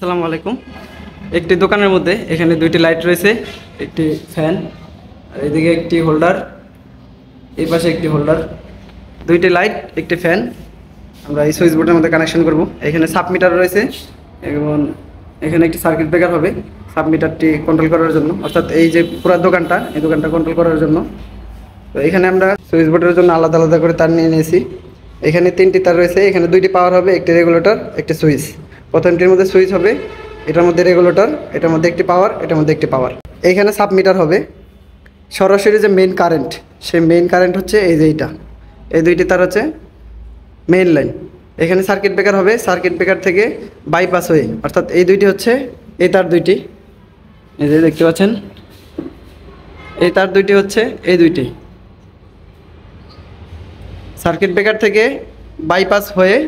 আসসালামু আলাইকুম। একটি দোকানের মধ্যে এখানে দুইটি লাইট রয়েছে, একটি ফ্যান, আর এদিকে একটি হোল্ডার, এই পাশে একটি হোল্ডার, দুইটি লাইট, একটি ফ্যান। আমরা এই সুইচ বোর্ডের মধ্যে কানেকশন করব। এখানে সাব মিটার রয়েছে এবং এখানে একটি সার্কিট ব্রেকার হবে সাব মিটারটি কন্ট্রোল করার জন্য, অর্থাৎ এই যে পুরো দোকানটা, এই দোকানটা কন্ট্রোল করার জন্য। তো এখানে আমরা সুইচ বোর্ডের জন্য আলাদা আলাদা করে তার নিয়ে নিয়েছি। এখানে তিনটি তার রয়েছে, এখানে দুইটি পাওয়ার হবে, একটি রেগুলেটর, একটি সুইচ। প্রথমটির মধ্যে সুইচ হবে, এটার মধ্যে রেগুলেটর, এটার মধ্যে একটি পাওয়ার, এটার মধ্যে একটি পাওয়ার। এইখানে সাব মিটার হবে। সরাসরি যে মেইন কারেন্ট, সেই মেইন কারেন্ট হচ্ছে এই যে এইটা, এই দুইটি তার হচ্ছে মেইন লাইন। এখানে সার্কিট ব্রেকার হবে, সার্কিট ব্রেকার থেকে বাইপাস হয়ে, অর্থাৎ এই দুইটি হচ্ছে এই তার দুইটি, এই যে দেখতে পাচ্ছেন, এই তার দুইটি হচ্ছে এই দুইটি সার্কিট ব্রেকার থেকে বাইপাস হয়ে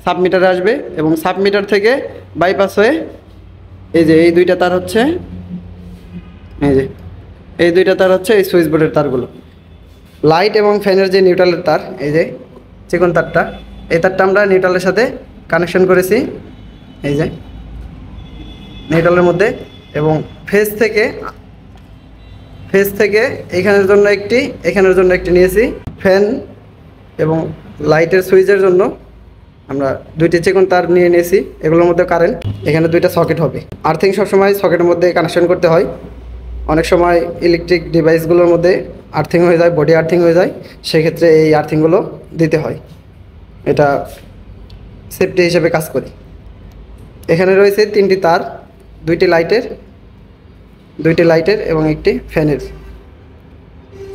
সাব মিটারে আসবে এবং সাব মিটার থেকে বাইপাস হয়ে এই যে এই দুইটা তার হচ্ছে, এই যে এই দুইটা তার হচ্ছে এই সুইচ বোর্ডের তারগুলো। লাইট এবং ফ্যানের যে নিউট্রালের তার, এই যে চিকন তারটা, এই তারটা আমরা নিউট্রালের সাথে কানেকশন করেছি, এই যে নিউট্রালের মধ্যে। এবং ফেজ থেকে এখানের জন্য একটি, এখানের জন্য একটি নিয়েছি। ফ্যান এবং লাইটের সুইচের জন্য আমরা দুইটি চিকন তার নিয়ে নিয়েছি, এগুলোর মধ্যে কারেন্ট। এখানে দুইটা সকেট হবে। আর্থিং সবসময় সকেটের মধ্যে কানেকশন করতে হয়। অনেক সময় ইলেকট্রিক ডিভাইসগুলোর মধ্যে আর্থিং হয়ে যায়, বডি আর্থিং হয়ে যায়, সেক্ষেত্রে এই আর্থিংগুলো দিতে হয়। এটা সেফটি হিসেবে কাজ করে। এখানে রয়েছে তিনটি তার, দুইটি লাইটের এবং একটি ফ্যানের।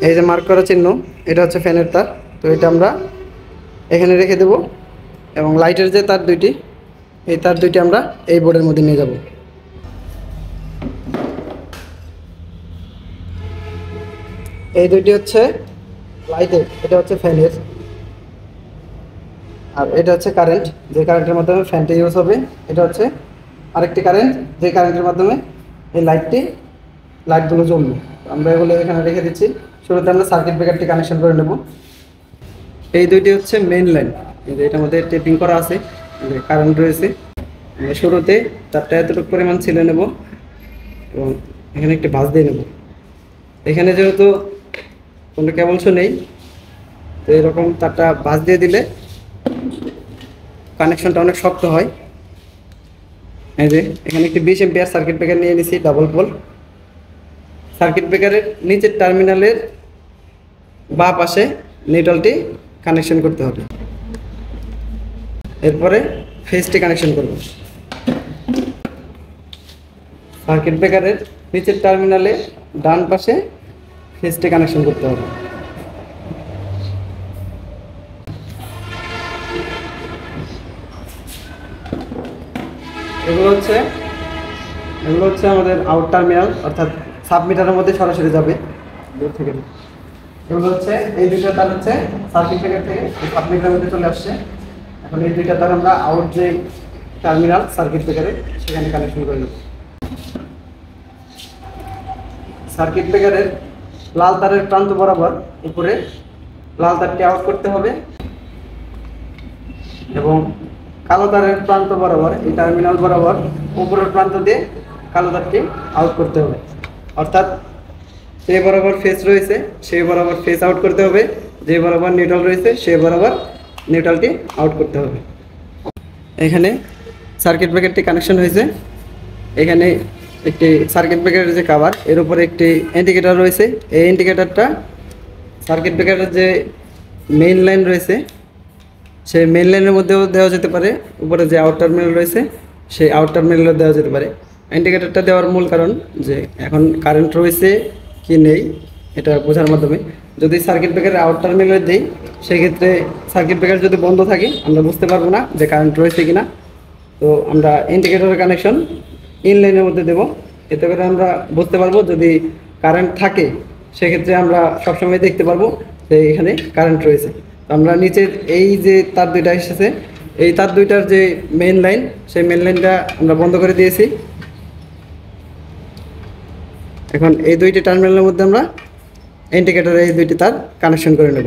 এই যে মার্ক করা চিহ্ন, এটা হচ্ছে ফ্যানের তার। তো এটা আমরা এখানে রেখে দেব এবং লাইটের যে তার দুইটি, এই তার দুইটি আমরা এই বোর্ডের মধ্যে নিয়ে যাব। এই দুইটি হচ্ছে লাইটের, এটা হচ্ছে ফ্যানের, আর এটা হচ্ছে কারেন্ট, যে কারেন্টের মাধ্যমে ফ্যানটি ইউজ হবে। এটা হচ্ছে আরেকটি কারেন্ট, যে কারেন্টের মাধ্যমে এই লাইটগুলো জ্বলবে। আমরা এগুলো এখানে রেখে দিচ্ছি। শুরুতে আমরা সার্কিট ব্রেকারটি কানেকশন করে নেব। এই দুইটি হচ্ছে মেইন লাইন, এটার মধ্যে টেপিং করা আছে, কারেন্ট রয়েছে। শুরুতে তারটা এতটুকু পরিমাণ ছিলে নেব এবং এখানে একটি ভাঁজ দিয়ে নেব। এখানে যেহেতু কোনো কেবল শো নেই, তো এরকম তারটা ভাঁজ দিয়ে দিলে কানেকশনটা অনেক শক্ত হয়। এই যে এখানে একটি 20 এম্পিয়ার সার্কিট ব্রেকার নিয়ে নিছি, ডাবল পোল। সার্কিট ব্রেকারের নিচের টার্মিনালের বাঁ পাশে নিউট্রালটি কানেকশন করতে হবে। এরপরে ফেজটি কানেকশন করব। সার্কিট ব্রেকারের নিচের টার্মিনালে ডান পাশে ফেজটি কানেকশন করতে হবে। এগুলো হচ্ছে আমাদের আউট টার্মিনাল, অর্থাৎ সাব মিটারের মধ্যে সরাসরি যাবে দূর থেকে। এগুলো হচ্ছে এই দুইটা তার হচ্ছে সার্কিট ব্রেকার থেকে সাব মিটারের মধ্যে চলে আসছে। এখন এই দুইটা তার আমরা আউট যে টার্মিনাল সার্কিট ব্রেকারে, সেখানে কানেকশন করে নেব। সার্কিট ব্রেকারের লাল তারের প্রান্ত বরাবর উপরে লাল তারটি আউট করতে হবে এবং কালো তারের প্রান্ত বরাবর, এই টার্মিনাল বরাবর উপরের প্রান্ত দিয়ে কালো তারটি আউট করতে হবে। অর্থাৎ যে বরাবর ফেজ রয়েছে সেই বরাবর ফেজ আউট করতে হবে, যে বরাবর নিউট্রাল রয়েছে সেই বরাবর নিউট্রালটি আউট করতে হবে। এখানে সার্কিট ব্রেকারটি কানেকশন হয়েছে। এখানে একটি সার্কিট ব্রেকারের যে কভার, এর উপরে একটি ইন্ডিকেটর রয়েছে। এই ইন্ডিকেটরটা সার্কিট ব্রেকারের যে মেইন লাইন রয়েছে সেই মেইন লাইনের মধ্যেও দেওয়া যেতে পারে, উপরে যে আউট টার্মিনাল রয়েছে সেই আউট টার্মিনালও দেওয়া যেতে পারে। ইন্ডিকেটরটা দেওয়ার মূল কারণ যে এখন কারেন্ট রয়েছে কি নেই এটা বোঝার মাধ্যমে। যদি সার্কিট ব্রেকারের আউট টার্মিনালে দিই, সেক্ষেত্রে সার্কিট ব্রেকার যদি বন্ধ থাকে আমরা বুঝতে পারবো না যে কারেন্ট রয়েছে কিনা। তো আমরা ইন্ডিকেটরের কানেকশন ইন লাইনের মধ্যে দেব, এতে করে আমরা বুঝতে পারবো। যদি কারেন্ট থাকে সেক্ষেত্রে আমরা সবসময় দেখতে পারবো যে এখানে কারেন্ট রয়েছে। তো আমরা নিচের এই যে তার দুইটা এসেছে, এই তার দুইটার যে মেইন লাইন, সেই মেইন লাইনটা আমরা বন্ধ করে দিয়েছি। এখন এই দুইটি টার্মিনালের মধ্যে আমরা ইন্ডিকেটরে এই দুইটি তার কানেকশন করে নেব।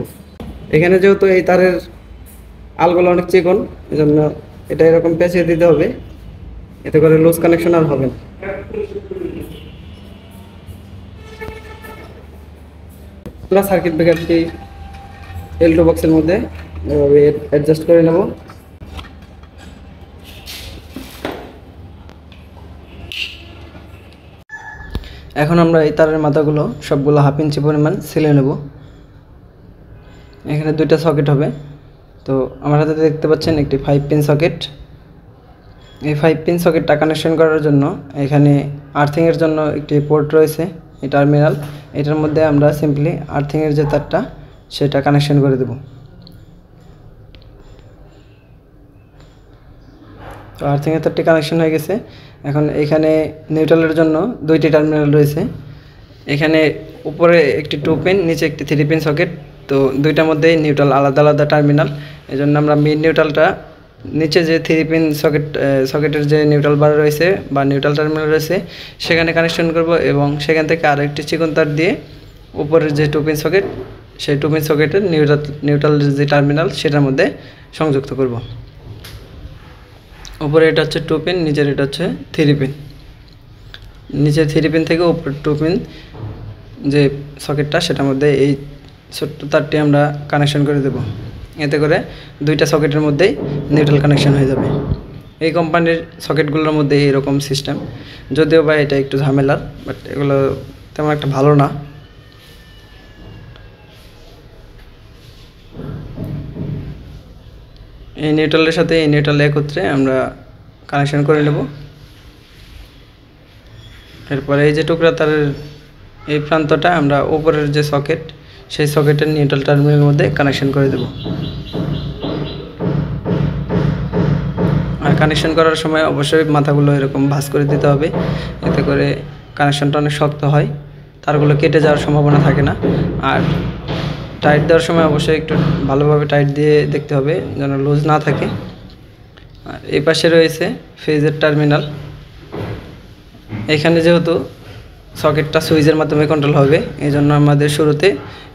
এখানে যেহেতু এই তারের আলগুলো অনেক চিকন, এজন্য এটা এরকম পেঁচিয়ে দিতে হবে। এতে করে লুজ কানেকশন আর হবে না। আমরা সার্কিট ব্রেকারটি এলটো বক্সের মধ্যে এভাবে অ্যাডজাস্ট করে নেব। এখন আমরা এই তারের মাথাগুলো সবগুলো 1/2 ইঞ্চি পরিমাণ সিলে নেব। এখানে দুইটা সকেট হবে। তো আমার হাতে দেখতে পাচ্ছেন একটি 5 পিন সকেট। এই 5 পিন সকেটটা কানেকশন করার জন্য এখানে আর্থিংয়ের জন্য একটি পোর্ট রয়েছে, এই টার্মিনাল। এটার মধ্যে আমরা সিম্পলি আর্থিংয়ের যে তারটা সেটা কানেকশন করে দেব। তো আর্থিংয়ের তারটি কানেকশন হয়ে গেছে। এখন এখানে নিউট্রালের জন্য দুইটি টার্মিনাল রয়েছে। এখানে উপরে একটি 2 পিন, নিচে একটি 3 পিন সকেট। তো দুইটার মধ্যেই নিউট্রাল আলাদা আলাদা টার্মিনাল। এই জন্য আমরা মেইন নিউট্রালটা নিচে যে 3 পিন সকেটের যে নিউট্রাল বার রয়েছে বা নিউট্রাল টার্মিনাল রয়েছে সেখানে কানেকশন করব, এবং সেখান থেকে আরও একটি চিকন তার দিয়ে উপরের যে 2 পিন সকেট সেই 2 পিন সকেটের নিউট্রাল যে টার্মিনাল সেটার মধ্যে সংযুক্ত করব। উপরে এটা হচ্ছে 2 পিন, নিচের এটা হচ্ছে 3 পিন। নিচের 3 পিন থেকে উপরের 2 পিন যে সকেটটা সেটার মধ্যে এই ছোট্ট তারটি আমরা কানেকশন করে দেব। এতে করে দুইটা সকেটের মধ্যেই নিউট্রাল কানেকশন হয়ে যাবে। এই কোম্পানির সকেটগুলোর মধ্যে এরকম সিস্টেম, যদিও বা এটা একটু ঝামেলার, বাট এগুলো তেমন একটা ভালো না। এই নিউট্রালের সাথে এই নিউট্রাল একত্রে আমরা কানেকশন করে নেব। এরপরে এই যে টুকরা তারের এই প্রান্তটা আমরা উপরের যে সকেট সেই সকেটের নিউট্রাল টার্মিনালের মধ্যে কানেকশন করে দেব। আর কানেকশন করার সময় অবশ্যই মাথাগুলো এরকম ভাঁজ করে দিতে হবে, এতে করে কানেকশনটা অনেক শক্ত হয়, তারগুলো কেটে যাওয়ার সম্ভাবনা থাকে না। আর টাইট দেওয়ার সময় অবশ্যই একটু ভালোভাবে টাইট দিয়ে দেখতে হবে যেন লুজ না থাকে। আর এই পাশে রয়েছে ফেজের টার্মিনাল। এখানে যেহেতু সকেটটা সুইচের মাধ্যমে কন্ট্রোল হবে, এই জন্য আমাদের শুরুতে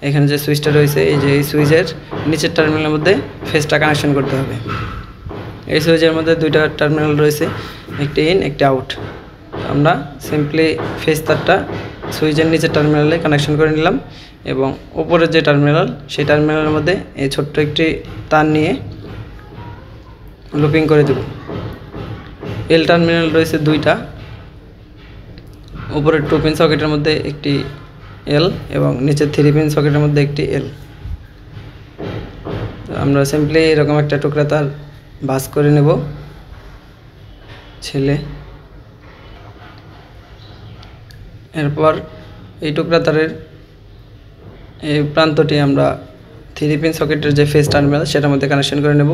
এখানে যে সুইচটা রয়েছে এই যে এই সুইচের নিচের টার্মিনালের মধ্যে ফেজটা কানেকশন করতে হবে। এই সুইচের মধ্যে দুইটা টার্মিনাল রয়েছে, একটি ইন একটি আউট। আমরা সিম্পলি ফেজ তারটা সুইচের নিচের টার্মিনালে কানেকশন করে নিলাম, এবং উপরের যে টার্মিনাল সেই টার্মিনালের মধ্যে এই ছোট্ট একটি তার নিয়ে লুপিং করে দেব। এল টার্মিনাল রয়েছে দুইটা, উপরের 2 পিন সকেটের মধ্যে একটি এল এবং নিচের 3 পিন সকেটের মধ্যে একটি এল। আমরা সিম্পলি এরকম একটা টুকরা তার ভাঁজ করে নেব ছেলে। এরপর এই টুকরা তারের এই প্রান্তটি আমরা 3 পিন সকেটের যে ফেজ টার্মিনাল সেটার মধ্যে কানেকশন করে নেব,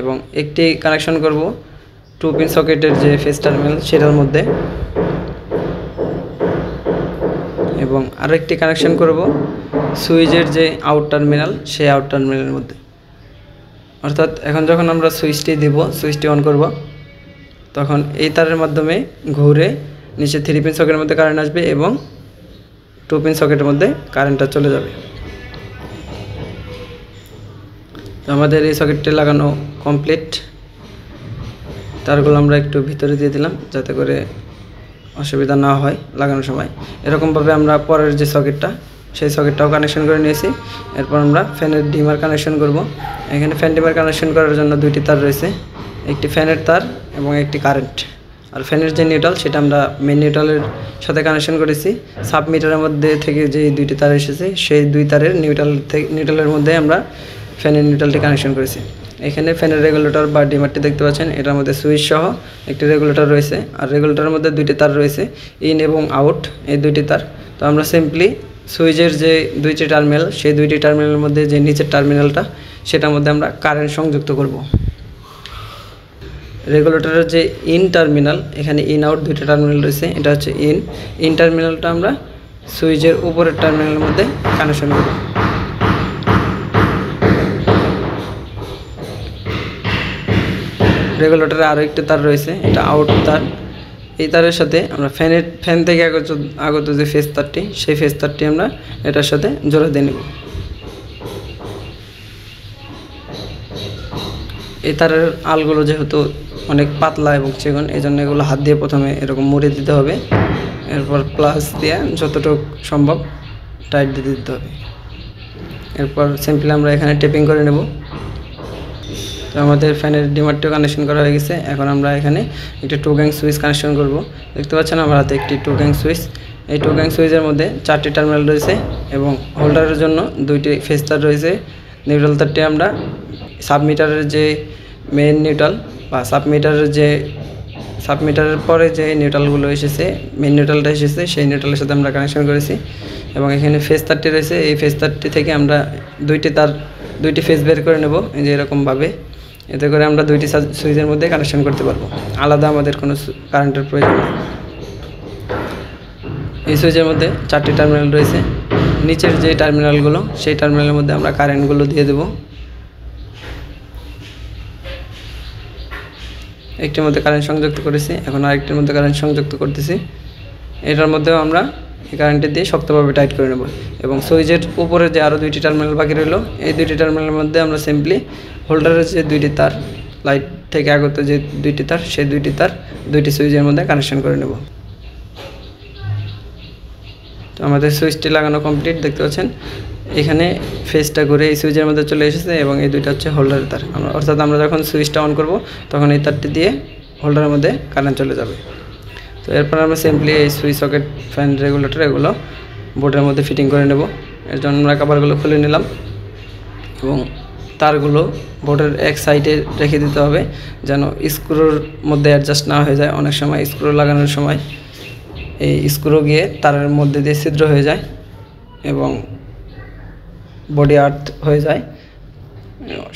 এবং একটি কানেকশন করব 2 পিন সকেটের যে ফেজ টার্মিনাল সেটার মধ্যে, এবং আরেকটি কানেকশন করব সুইচের যে আউট টার্মিনাল সেই আউট টার্মিনালের মধ্যে। অর্থাৎ এখন যখন আমরা সুইচটি দেব, সুইচটি অন করব, তখন এই তারের মাধ্যমে ঘুরে নিচে 3 পিন সকেটের মধ্যে কারেন্ট আসবে এবং 2 পিন সকেটের মধ্যে কারেন্টটা চলে যাবে। তো আমাদের এই সকেটটি লাগানো কমপ্লিট। তারগুলো আমরা একটু ভিতরে দিয়ে দিলাম যাতে করে অসুবিধা না হয় লাগানোর সময়। এরকমভাবে আমরা পরের যে সকেটটা সেই সকেটটাও কানেকশন করে নিয়েছি। এরপর আমরা ফ্যানের ডিমার কানেকশন করব। এখানে ফ্যান ডিমার কানেকশন করার জন্য দুইটি তার রয়েছে, একটি ফ্যানের তার এবং একটি কারেন্ট। আর ফ্যানের যে নিউট্রাল সেটা আমরা মেন নিউট্রালের সাথে কানেকশন করেছি। সাব মিটারের মধ্যে থেকে যে দুইটি তার এসেছে সেই দুই তারের নিউট্রালের মধ্যে আমরা ফ্যানের নিউট্রালটি কানেকশন করেছি। এখানে ফ্যানের রেগুলেটর বা ডিমারটি দেখতে পাচ্ছেন, এটার মধ্যে সুইচ সহ একটি রেগুলেটর রয়েছে, আর রেগুলেটরের মধ্যে দুইটি তার রয়েছে, ইন এবং আউট, এই দুইটি তার। তো আমরা সিম্পলি সুইচের যে দুইটি টার্মিনাল সেই দুইটি টার্মিনালের মধ্যে যে নিচের টার্মিনালটা সেটার মধ্যে আমরা কারেন্ট সংযুক্ত করব। রেগুলেটরের যে ইন টার্মিনাল, এখানে ইন আউট দুইটা টার্মিনাল রয়েছে, এটা হচ্ছে ইন টার্মিনালটা আমরা সুইচের উপরের টার্মিনালের মধ্যে কানেকশন করব। রেগুলেটরে আরও একটি তার রয়েছে, এটা আউট তার। এই তারের সাথে আমরা ফ্যান থেকে আগত যে ফেজ তারটি সেই ফেজ তারটি আমরা এটার সাথে জোড়া দিয়ে নেব। এই তারের আলগুলো যেহেতু অনেক পাতলা এবং চিকন, এই জন্য এগুলো হাত দিয়ে প্রথমে এরকম মুড়ে দিতে হবে, এরপর প্লাস দিয়ে যতটুকু সম্ভব টাইট দিয়ে দিতে হবে। এরপর সিম্পলি আমরা এখানে টেপিং করে নেব। তো আমাদের ফ্যানের ডিমারটিও কানেকশন করা হয়ে গেছে। এখন আমরা এখানে একটি 2 গ্যাং সুইচ কানেকশন করব। দেখতে পাচ্ছেন আমার হাতে একটি 2 গ্যাং সুইচ। এই 2 গ্যাং সুইচের মধ্যে 4টি টার্মিনাল রয়েছে এবং হোল্ডারের জন্য 2টি ফেজ তার রয়েছে। নিউট্রাল তারটি আমরা সাবমিটারের যে মেইন নিউট্রাল বা সাবমিটারের পরে যে নিউট্রালগুলো এসেছে, মেইন নিউট্রালটা এসেছে, সেই নিউট্রালের সাথে আমরা কানেকশন করেছি। এবং এখানে ফেজ তারটি রয়েছে, এই ফেজ তারটি থেকে আমরা 2টি ফেজ বের করে নেব, এই যে এরকমভাবে। এতে করে আমরা 2টি সুইচের মধ্যে কানেকশন করতে পারবো, আলাদা আমাদের কোনো কারেন্টের প্রয়োজন নেই। এই সুইচের মধ্যে 4টি টার্মিনাল রয়েছে। নিচের যে টার্মিনালগুলো, সেই টার্মিনালের মধ্যে আমরা কারেন্টগুলো দিয়ে দেব। একটির মধ্যে কারেন্ট সংযুক্ত করেছি, এখন আরেকটির মধ্যে কারেন্ট সংযুক্ত করতেছি। এটার মধ্যেও আমরা এই কারেন্টটি দিয়ে শক্তভাবে টাইট করে নেব। এবং সুইচের উপরে যে আরও 2টি টার্মিনাল বাকি রইল, এই 2টি টার্মিনালের মধ্যে আমরা সিম্পলি হোল্ডারের যে 2টি তার, লাইট থেকে আগত যে 2টি তার, সেই 2টি তার 2টি সুইচের মধ্যে কানেকশন করে নেব। তো আমাদের সুইচটি লাগানো কমপ্লিট। দেখতে পাচ্ছেন এখানে ফেজটা করে এই সুইচের মধ্যে চলে এসেছে এবং এই 2টা হচ্ছে হোল্ডারের তার। অর্থাৎ আমরা যখন সুইচটা অন করব তখন এই তারটি দিয়ে হোল্ডারের মধ্যে কারেন্ট চলে যাবে। তো এরপর আমরা সিম্পলি এই সুইচ সকেট, ফ্যান রেগুলেটর এগুলো বোর্ডের মধ্যে ফিটিং করে নেব। এর জন্য আমরা কভারগুলো খুলে নিলাম এবং তারগুলো বোর্ডের এক সাইডে রেখে দিতে হবে যেন স্ক্রুর মধ্যে অ্যাডজাস্ট না হয়ে যায়। অনেক সময় স্ক্রু লাগানোর সময় এই স্ক্রু গিয়ে তারের মধ্যে দিয়ে ছিদ্র হয়ে যায় এবং বডি আর্থ হয়ে যায়,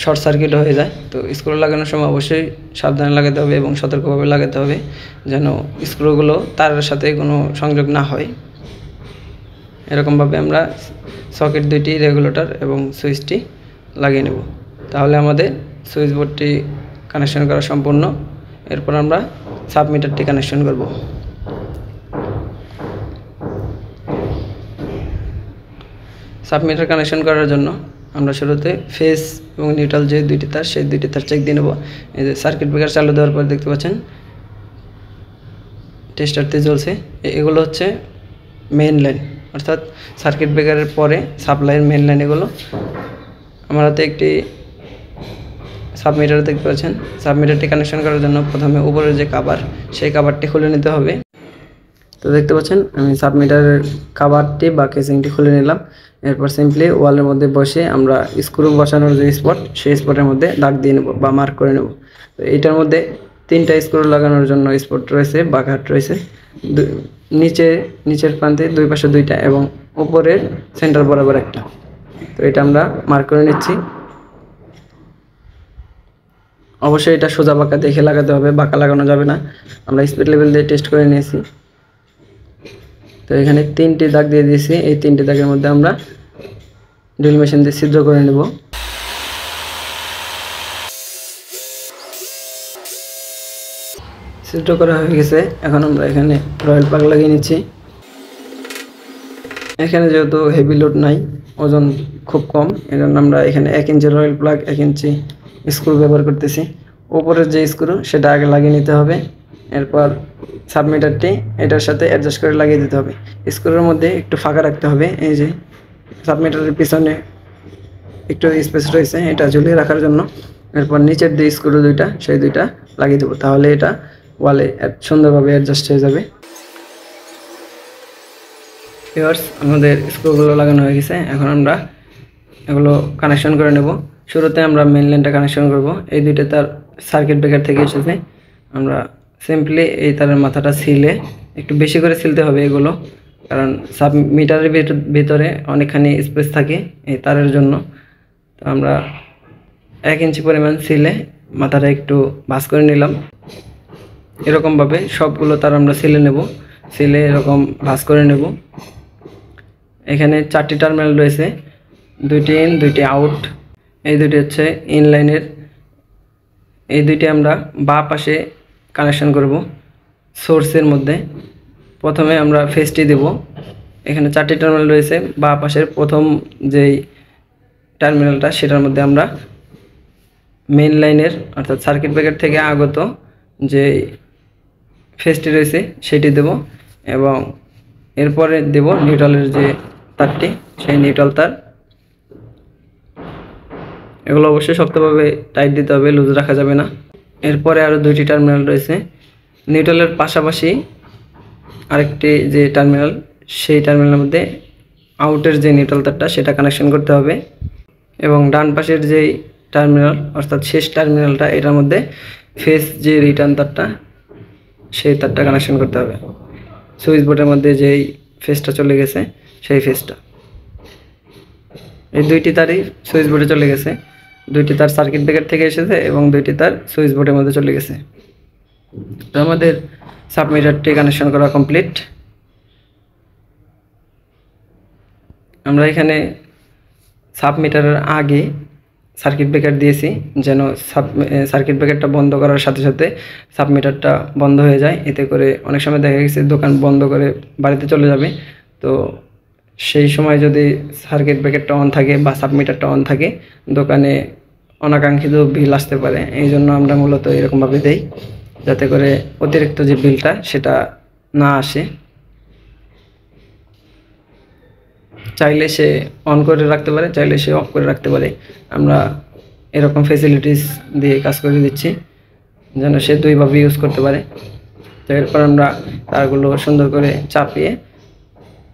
শর্ট সার্কিট হয়ে যায়। তো স্ক্রু লাগানোর সময় অবশ্যই সাবধানে লাগাতে হবে এবং সতর্কভাবে লাগাতে হবে যেন স্ক্রুগুলো তারের সাথে কোনো সংযোগ না হয়। এরকমভাবে আমরা সকেট 2টি, রেগুলেটর এবং সুইচটি লাগিয়ে নেব। তাহলে আমাদের সুইচ বোর্ডটি কানেকশন করা সম্পূর্ণ। এরপর আমরা সাবমিটারটি কানেকশন করব। সাবমিটার কানেকশন করার জন্য আমরা শুরুতে ফেজ এবং নিউট্রাল যে 2টি তার, সেই 2টি তার চেক দিয়ে নেব। এই যে সার্কিট ব্রেকার চালু দেওয়ার পর দেখতে পাচ্ছেন টেস্টারতে জ্বলছে। এগুলো হচ্ছে মেইন লাইন, অর্থাৎ সার্কিট ব্রেকারের পরে সাপ্লাইয়ের মেইন লাইন এগুলো। আমার হাতে একটি সাবমিটার দেখতে পাচ্ছেন। সাবমিটারটি কানেকশন করার জন্য প্রথমে উপরের যে কাভার, সেই কাভারটি খুলে নিতে হবে। তো দেখতে পাচ্ছেন আমি সাবমিটারের কাভারটি বা কেসিংটি খুলে নিলাম। এরপর সিম্পলি ওয়ালের মধ্যে বসে আমরা স্ক্রু বসানোর যে স্পট, সেই স্পটের মধ্যে দাগ দিয়ে নেব বা মার্ক করে নেব। তো এইটার মধ্যে 3টা স্ক্রু লাগানোর জন্য স্পট রয়েছে বা ঘাট রয়েছে। নিচের প্রান্তে 2 পাশে 2টা এবং উপরের সেন্টার বরাবর একটা। তো এটা আমরা মার্ক করে নিচ্ছি। অবশ্যই এটা সোজা বাঁকা দেখে লাগাতে হবে, বাঁকা লাগানো যাবে না। আমরা স্পিড লেভেল দিয়ে টেস্ট করে নিয়েছি। তো এখানে 3টি দাগ দিয়ে দিয়েছি। এই 3টি দাগের মধ্যে আমরা ড্রিল মেশিন দিয়ে ছিদ্র করে নেব। ছিদ্র করা হয়ে গেছে। এখন আমরা এখানে রয়্যাল প্লাগ লাগিয়ে নিচ্ছি। এখানে যেহেতু হেভি লোড নাই, ওজন খুব কম, এজন্য আমরা এখানে 1 ইঞ্চি রয়্যাল প্লাগ, 1 ইঞ্চি স্ক্রু ব্যবহার করতেছি। উপরের যে স্ক্রু সেটা আগে লাগিয়ে নিতে হবে। এরপর সাবমিটারটি এটার সাথে অ্যাডজাস্ট করে লাগিয়ে দিতে হবে। স্ক্রুর মধ্যে একটু ফাঁকা রাখতে হবে। এই যে সাবমিটারের পিছনে একটু স্পেস রয়েছে, এটা ঝুলিয়ে রাখার জন্য। এরপর নিচের যে স্ক্রু 2টা, সেই 2টা লাগিয়ে দেবো, তাহলে এটা ওয়ালে সুন্দরভাবে অ্যাডজাস্ট হয়ে যাবে। ভিউয়ার্স, আমাদের স্ক্রুগুলো লাগানো হয়ে গেছে। এখন আমরা এগুলো কানেকশন করে নেব। শুরুতে আমরা মেইন লাইনটা কানেকশন করব। এই 2টা তার সার্কিট ব্রেকার থেকে এসেছে। আমরা সিম্পলি এই তারের মাথাটা সিলে, একটু বেশি করে সিলতে হবে এগুলো, কারণ সাবমিটারের ভিতরে অনেকখানি স্পেস থাকে এই তারের জন্য। তো আমরা 1 ইঞ্চি পরিমাণ সিলে মাথাটা একটু ভাঁজ করে নিলাম। এরকমভাবে সবগুলো তার আমরা সিলে নেব, সিলে এরকম ভাঁজ করে নেব। এখানে 4টি টার্মিনাল রয়েছে, 2টি ইন, 2টি আউট। এই 2টি হচ্ছে ইনলাইনের। এই 2টি আমরা বাঁ পাশে কানেকশন করব সোর্সের মধ্যে। প্রথমে আমরা ফেজটি দেব। এখানে 4টি টার্মিনাল রয়েছে। বাঁ পাশের প্রথম যেই টার্মিনালটা, সেটার মধ্যে আমরা মেইন লাইনের অর্থাৎ সার্কিট ব্রেকার থেকে আগত যে ফেসটি রয়েছে সেটি দেব এবং এরপরে দেব নিউট্রালের যে তারটি, সেই নিউট্রাল তার। এগুলো অবশ্যই শক্তভাবে টাইট দিতে হবে, লুজ রাখা যাবে না। এরপরে আরও 2টি টার্মিনাল রয়েছে। নিউট্রালের পাশাপাশি আরেকটি যে টার্মিনাল, সেই টার্মিনালের মধ্যে আউটের যে নিউট্রাল তারটা সেটা কানেকশন করতে হবে এবং ডান পাশের যেই টার্মিনাল অর্থাৎ শেষ টার্মিনালটা, এটার মধ্যে ফেস যে রিটার্ন তারটা, সেই তারটা কানেকশন করতে হবে। সুইচ বোর্ডের মধ্যে যেই ফেসটা চলে গেছে সেই ফেসটা, এই 2টি তারই সুইচ বোর্ডে চলে গেছে। 2টি তার সার্কিট ব্রেকার থেকে এসেছে এবং 2টি তার সুইচ বোর্ডের মধ্যে চলে গেছে। তো আমাদের সাবমিটারটি কানেকশন করা কমপ্লিট। আমরা এখানে সাবমিটারের আগে সার্কিট ব্রেকার দিয়েছি যেন সার্কিট ব্রেকারটা বন্ধ করার সাথে সাথে সাবমিটারটা বন্ধ হয়ে যায়। এতে করে অনেক সময় দেখা গেছে দোকান বন্ধ করে বাড়িতে চলে যাবে, তো সেই সময় যদি সার্কিট ব্রেকারটা অন থাকে বা সাবমিটারটা অন থাকে, দোকানে অনাকাঙ্ক্ষিত বিল আসতে পারে। এই জন্য আমরা মূলত এরকমভাবে দেই, যাতে করে অতিরিক্ত যে বিলটা সেটা না আসে। চাইলে সে অন করে রাখতে পারে, চাইলে সে অফ করে রাখতে পারে। আমরা এরকম ফেসিলিটিস দিয়ে কাজ করে দিচ্ছি যেন সে 2ভাবে ইউজ করতে পারে। তো এরপর আমরা তারগুলো সুন্দর করে চাপিয়ে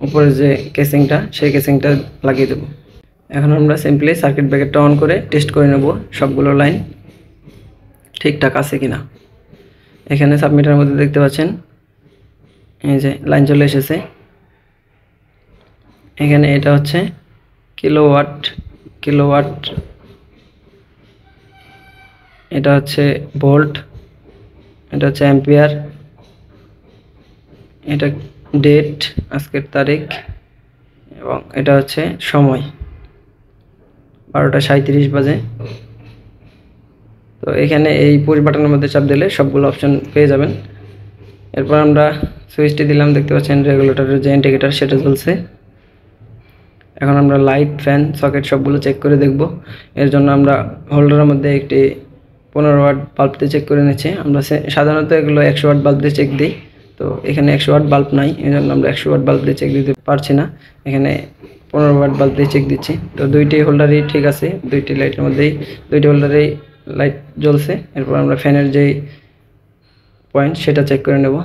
উপরে যে কেসিংটা, সেই কেসিংটা লাগিয়ে দেব। এখন আমরা সিম্পলি সার্কিট ব্রেকারটা অন করে টেস্ট করে নেব সবগুলো লাইন ঠিকঠাক আছে কিনা। এখানে সাবমিটারের মধ্যে দেখতে পাচ্ছেন এই যে লাইন চলে এসেছে। এখানে এটা হচ্ছে কিলোওয়াট, এটা হচ্ছে ভোল্ট, এটা হচ্ছে অ্যাম্পিয়ার, এটা ডেট আজকের তারিখ এবং এটা হচ্ছে সময় 12:37 বাজে। তো এখানে এই পুশ বাটনের মধ্যে চাপ দিলে সবগুলো অপশন পেয়ে যাবেন। এরপর আমরা সুইচটি দিলাম, দেখতে পাচ্ছেন রেগুলেটরের যে ইন্ডিকেটর সেটা জ্বলছে। এখন আমরা লাইট, ফ্যান, সকেট সবগুলো চেক করে দেখব। এর জন্য আমরা হোল্ডারের মধ্যে একটি 15 ওয়াট বাল্ব দিয়ে চেক করে নিচ্ছি। আমরা সাধারণত এগুলো 100 ওয়াট বাল্ব দিয়ে চেক দিই, তো এখানে 100 ওয়াট বাল্ব নাই, এই জন্য আমরা 100 ওয়াট বাল্ব দিয়ে চেক দিতে পারছি না। এখানে 15 ওয়াট বাল্ব দিয়ে চেক দিচ্ছি। তো 2টি হোল্ডারই ঠিক আছে, 2টি লাইটের মধ্যেই 2টি হোল্ডারেই লাইট জ্বলছে। এরপর আমরা ফ্যানের যেই পয়েন্ট সেটা চেক করে নেব।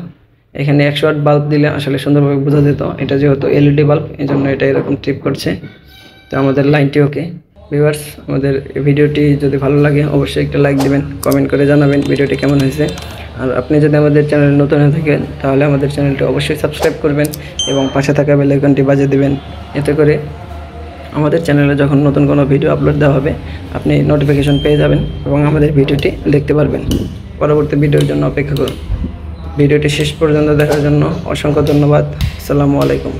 এখানে 100 ওয়াট বাল্ব দিলে আসলে সুন্দরভাবে বোঝা যেত, এটা যেহেতু এলইডি বাল্ব এই জন্য এটা এরকম ট্রিপ করছে। তো আমাদের লাইনটি ওকে। ভিউয়ার্স, আমাদের ভিডিওটি যদি ভালো লাগে অবশ্যই একটা লাইক দিবেন, কমেন্ট করে জানাবেন ভিডিওটি কেমন হয়েছে। আর আপনি যদি আমাদের চ্যানেলে নতুন হয়ে থাকেন তাহলে আমাদের চ্যানেলটি অবশ্যই সাবস্ক্রাইব করবেন এবং পাশে থাকা বেল আইকনটি বাজিয়ে দিবেন। এতে করে আমাদের চ্যানেলে যখন নতুন কোনো ভিডিও আপলোড দেওয়া হবে আপনি নোটিফিকেশন পেয়ে যাবেন এবং আমাদের ভিডিওটি দেখতে পারবেন। পরবর্তী ভিডিওর জন্য অপেক্ষা করুন। ভিডিওটি শেষ পর্যন্ত দেখার জন্য অসংখ্য ধন্যবাদ। আসসালামু আলাইকুম।